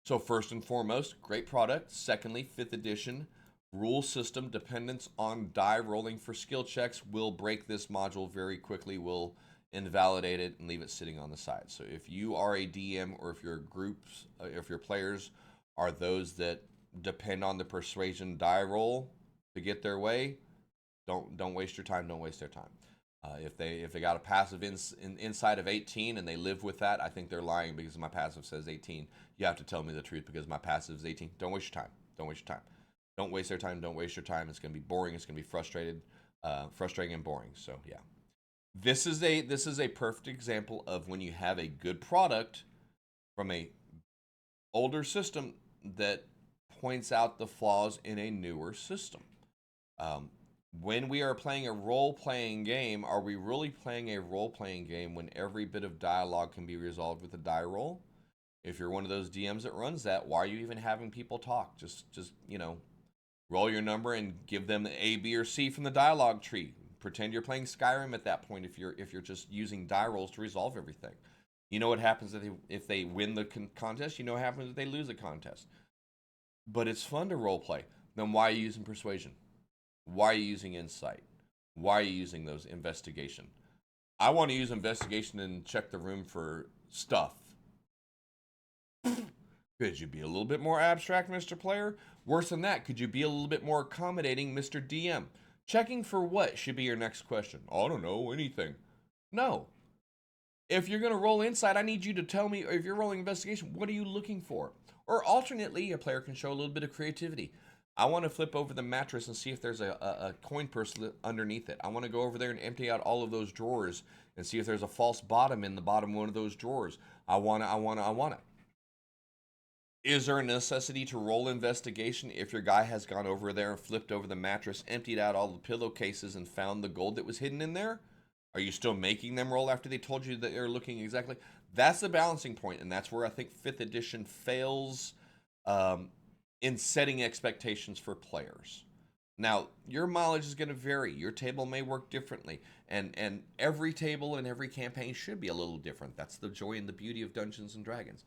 A: So first and foremost, great product. Secondly, 5th edition rule system dependence on die rolling for skill checks will break this module very quickly. Will invalidate it and leave it sitting on the side. So if you are a DM, or if your groups, if your players are those that depend on the persuasion die roll to get their way, don't waste your time. Don't waste their time. If they got a passive inside of 18 and they live with that, I think they're lying because my passive says 18. You have to tell me the truth because my passive is 18. Don't waste your time. Don't waste your time. Don't waste their time. Don't waste your time. It's going to be boring. It's going to be frustrating and boring. So yeah, this is a perfect example of when you have a good product from a older system that points out the flaws in a newer system. When we are playing a role-playing game, are we really playing a role-playing game when every bit of dialogue can be resolved with a die roll? If you're one of those DMs that runs that, why are you even having people talk? Just roll your number and give them the A, B, or C from the dialogue tree. Pretend you're playing Skyrim at that point if you're just using die rolls to resolve everything. You know what happens if they win the contest. You know what happens if they lose a contest. But it's fun to role play. Then why are you using persuasion? Why are you using insight? Why are you using those investigation? I want to use investigation and check the room for stuff. Could you be a little bit more abstract, Mr. Player? Worse than that, could you be a little bit more accommodating, Mr. DM? Checking for what should be your next question. I don't know, anything. No. If you're going to roll insight, I need you to tell me, if you're rolling investigation, what are you looking for? Or alternately, a player can show a little bit of creativity. I want to flip over the mattress and see if there's a coin purse underneath it. I want to go over there and empty out all of those drawers and see if there's a false bottom in the bottom of one of those drawers. I want to. Is there a necessity to roll investigation if your guy has gone over there and flipped over the mattress, emptied out all the pillowcases, and found the gold that was hidden in there? Are you still making them roll after they told you that they're looking exactly? That's the balancing point, and that's where I think 5th edition fails um, in setting expectations for players. Now, your mileage is going to vary. Your table may work differently, and every table and every campaign should be a little different. That's the joy and the beauty of Dungeons and Dragons.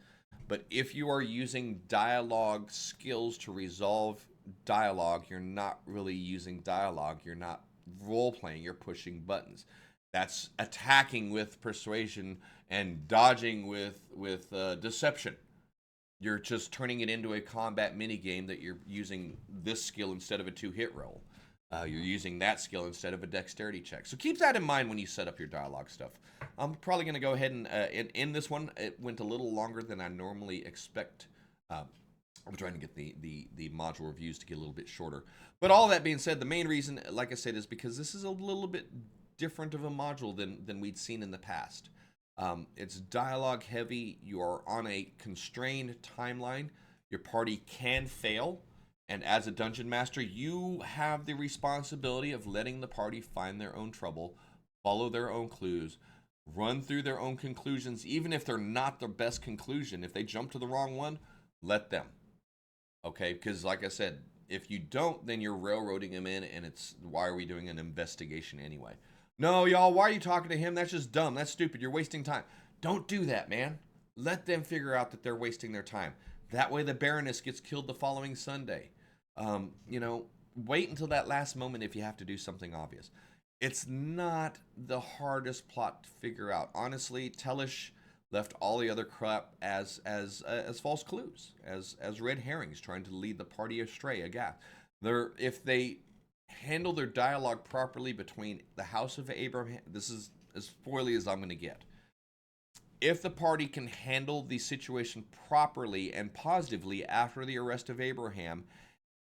A: But if you are using dialogue skills to resolve dialogue, you're not really using dialogue. You're not role playing. You're pushing buttons. That's attacking with persuasion and dodging with deception. You're just turning it into a combat mini game that you're using this skill instead of a 2-hit roll. You're using that skill instead of a dexterity check. So keep that in mind when you set up your dialogue stuff. I'm probably going to go ahead and in this one. It went a little longer than I normally expect. I'm trying to get the module reviews to get a little bit shorter. But all that being said, the main reason, like I said, is because this is a little bit different of a module than we'd seen in the past. It's dialogue heavy. You are on a constrained timeline. Your party can fail. And as a dungeon master, you have the responsibility of letting the party find their own trouble, follow their own clues, run through their own conclusions, even if they're not the best conclusion. If they jump to the wrong one, let them. Okay? Because like I said, if you don't, then you're railroading them in, and it's, why are we doing an investigation anyway? No, y'all, why are you talking to him? That's just dumb. That's stupid. You're wasting time. Don't do that, man. Let them figure out that they're wasting their time. That way the Baroness gets killed the following Sunday. Wait until that last moment if you have to do something obvious. It's not the hardest plot to figure out. Honestly, Tellish left all the other crap as false clues, as red herrings, trying to lead the party astray. Again, if they handle their dialogue properly between the House of Abraham, this is as spoily as I'm going to get. If the party can handle the situation properly and positively after the arrest of Abraham,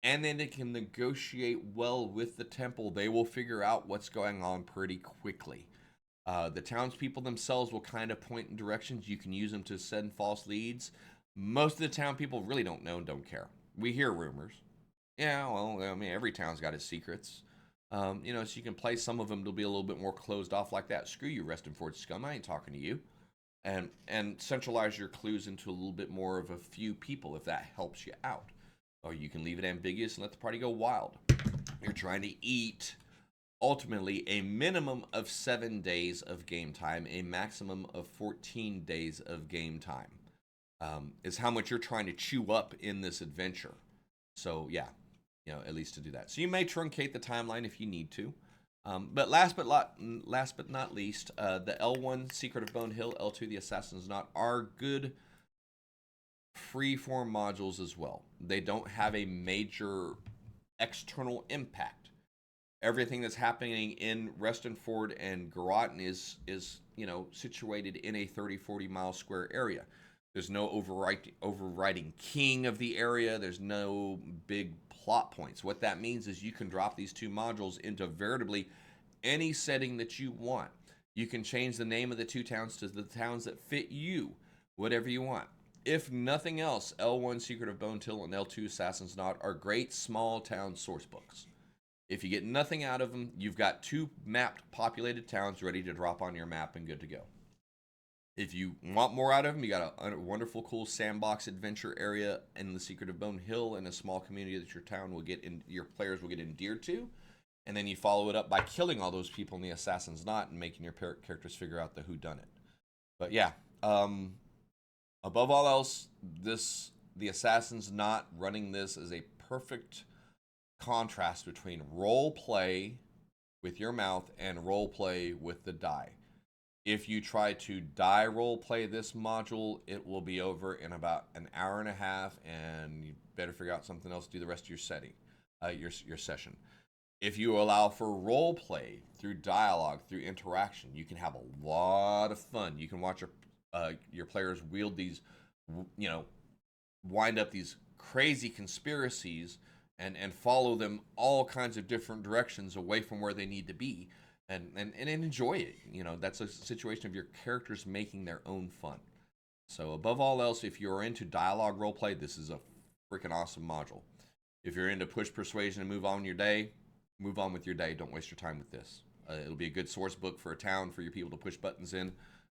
A: and then they can negotiate well with the temple, they will figure out what's going on pretty quickly. The townspeople themselves will kind of point in directions. You can use them to send false leads. Most of the town people really don't know and don't care. We hear rumors. Yeah, well, I mean, every town's got its secrets. So you can play some of them to be a little bit more closed off like that. Screw you, Reston Ford scum. I ain't talking to you. And centralize your clues into a little bit more of a few people if that helps you out. Or you can leave it ambiguous and let the party go wild. You're trying to eat, ultimately, a minimum of 7 days of game time, a maximum of 14 days of game time, is how much you're trying to chew up in this adventure. So, yeah, at least to do that. So you may truncate the timeline if you need to. But last but not least, the L1 Secret of Bone Hill, L2 the Assassin's Knot are good free-form modules as well. They don't have a major external impact. Everything that's happening in Reston Ford and Garrotten is situated in a 30-40 mile square area. There's no overriding king of the area. There's no big plot points. What that means is you can drop these 2 modules into veritably any setting that you want. You can change the name of the 2 towns to the towns that fit you, whatever you want. If nothing else, L1 Secret of Bone Hill and L2 Assassin's Knot are great small town source books. If you get nothing out of them, you've got 2 mapped populated towns ready to drop on your map and good to go. If you want more out of them, you got a wonderful, cool sandbox adventure area in the Secret of Bone Hill and a small community that your players will get endeared to. And then you follow it up by killing all those people in the Assassin's Knot and making your characters figure out the whodunit. But yeah, above all else, the Assassin's Knot running this is a perfect contrast between role play with your mouth and role play with the die. If you try to die role play this module, it will be over in about an hour and a half, and you better figure out something else to do the rest of your session. If you allow for role play through dialogue, through interaction, you can have a lot of fun. You can watch your players wield these, wind up these crazy conspiracies and follow them all kinds of different directions away from where they need to be. And enjoy it. That's a situation of your characters making their own fun. So above all else, if you're into dialogue roleplay, this is a freaking awesome module. If you're into push persuasion and move on your day, move on with your day. Don't waste your time with this. It'll be a good source book for a town for your people to push buttons in,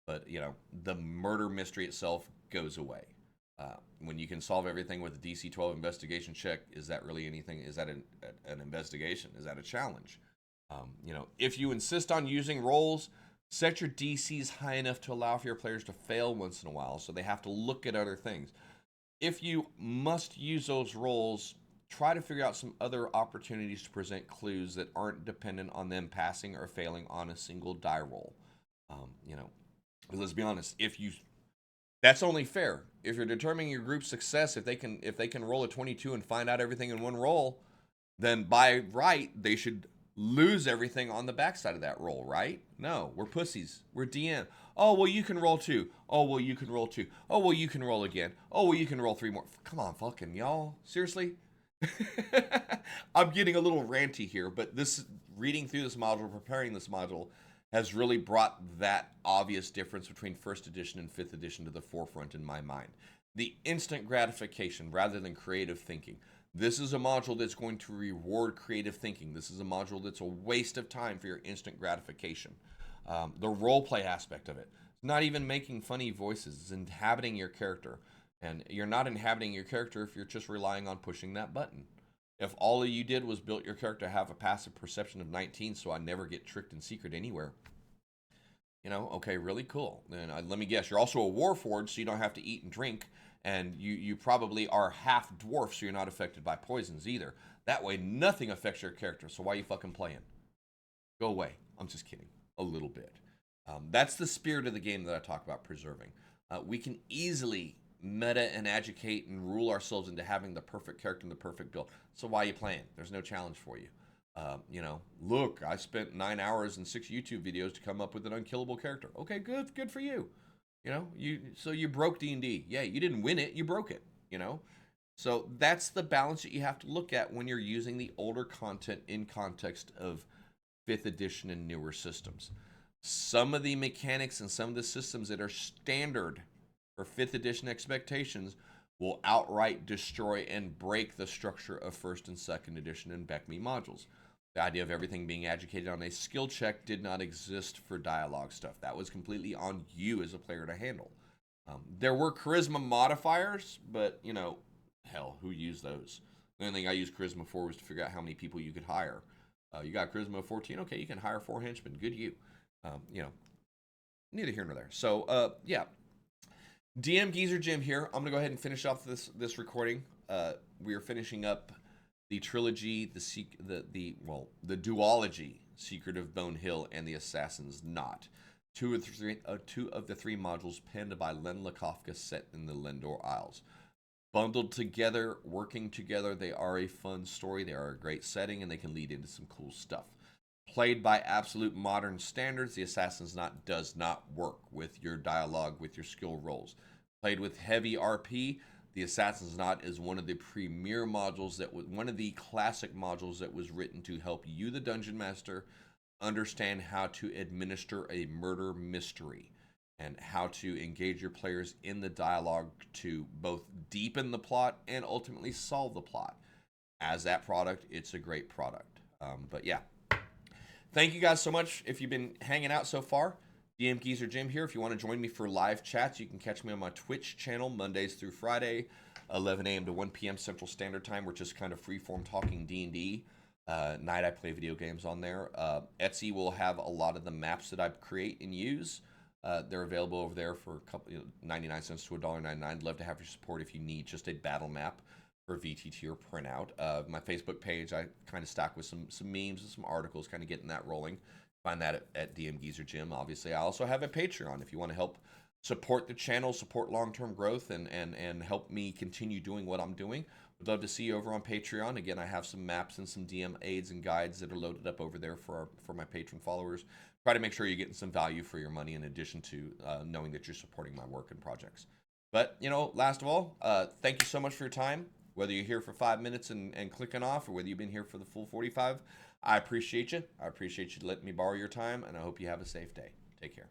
A: but you know the murder mystery itself goes away. When you can solve everything with a DC 12 investigation check, is that really anything? Is that an investigation? Is that a challenge? You know, if you insist on using rolls, set your DCs high enough to allow for your players to fail once in a while, so they have to look at other things. If you must use those rolls, try to figure out some other opportunities to present clues that aren't dependent on them passing or failing on a single die roll. You know, let's be honest. That's only fair. If you're determining your group's success, if they can roll a 22 and find out everything in one roll, then by right they should lose everything on the backside of that roll, right? No, we're pussies. We're DM. Oh, well, you can roll 2. Oh, well, you can roll 2. Oh, well, you can roll again. Oh, well, you can roll 3 more. Come on, fucking y'all. Seriously? I'm getting a little ranty here, but this reading through this module, preparing this module, has really brought that obvious difference between 1st edition and 5th edition to the forefront in my mind. The instant gratification rather than creative thinking. This is a module that's going to reward creative thinking. This is a module that's a waste of time for your instant gratification. The roleplay aspect of it. It's not even making funny voices. It's inhabiting your character. And you're not inhabiting your character if you're just relying on pushing that button. If all you did was built your character to have a passive perception of 19, so I never get tricked in secret anywhere. You know, okay, really cool. Then let me guess, you're also a warforged, so you don't have to eat and drink. And you probably are half dwarf, so you're not affected by poisons either. That way, nothing affects your character. So why are you fucking playing? Go away. I'm just kidding. A little bit. That's the spirit of the game that I talk about preserving. We can easily meta and educate and rule ourselves into having the perfect character and the perfect build. So why are you playing? There's no challenge for you. You know, look, I spent 9 hours and 6 YouTube videos to come up with an unkillable character. Okay, good for you. You know, you broke D&D. Yeah, you didn't win it, you broke it, you know? So that's the balance that you have to look at when you're using the older content in context of 5th edition and newer systems. Some of the mechanics and some of the systems that are standard for 5th edition expectations will outright destroy and break the structure of 1st and 2nd edition and BECMI modules. The idea of everything being educated on a skill check did not exist for dialogue stuff. That was completely on you as a player to handle. There were charisma modifiers, but, you know, hell, who used those? The only thing I used charisma for was to figure out how many people you could hire. You got charisma of 14? Okay, you can hire 4 henchmen. Good you. You know, neither here nor there. So, yeah. DMGeezerjim here. I'm going to go ahead and finish off this recording. We are finishing up the trilogy, the duology, Secret of Bone Hill and the Assassin's Knot. Two of the three modules penned by Len Lakofka set in the Lendore Isles. Bundled together, working together, they are a fun story. They are a great setting, and they can lead into some cool stuff. Played by absolute modern standards, the Assassin's Knot does not work with your dialogue, with your skill rolls. Played with heavy RP, the Assassin's Knot is one of the premier modules one of the classic modules that was written to help you, the Dungeon Master, understand how to administer a murder mystery and how to engage your players in the dialogue to both deepen the plot and ultimately solve the plot. As that product, it's a great product. But yeah. Thank you guys so much if you've been hanging out so far. DMGeezerjim here. If you want to join me for live chats, you can catch me on my Twitch channel Mondays through Friday, 11 a.m. to 1 p.m. Central Standard Time. We're just kind of freeform talking D&D. Night I play video games on there. Etsy will have a lot of the maps that I create and use. They're available over there for a couple, 99 cents to $1.99. I'd love to have your support if you need just a battle map for VTT or printout. My Facebook page, I kind of stock with some memes and some articles, kind of getting that rolling. Find that at DMGeezerjim. Obviously, I also have a Patreon if you want to help support the channel, support long-term growth, and help me continue doing what I'm doing. Would love to see you over on Patreon. Again, I have some maps and some DM aids and guides that are loaded up over there for my patron followers. Try to make sure you're getting some value for your money in addition to knowing that you're supporting my work and projects. But, last of all, thank you so much for your time. Whether you're here for 5 minutes and clicking off, or whether you've been here for the full 45, I appreciate you. I appreciate you letting me borrow your time, and I hope you have a safe day. Take care.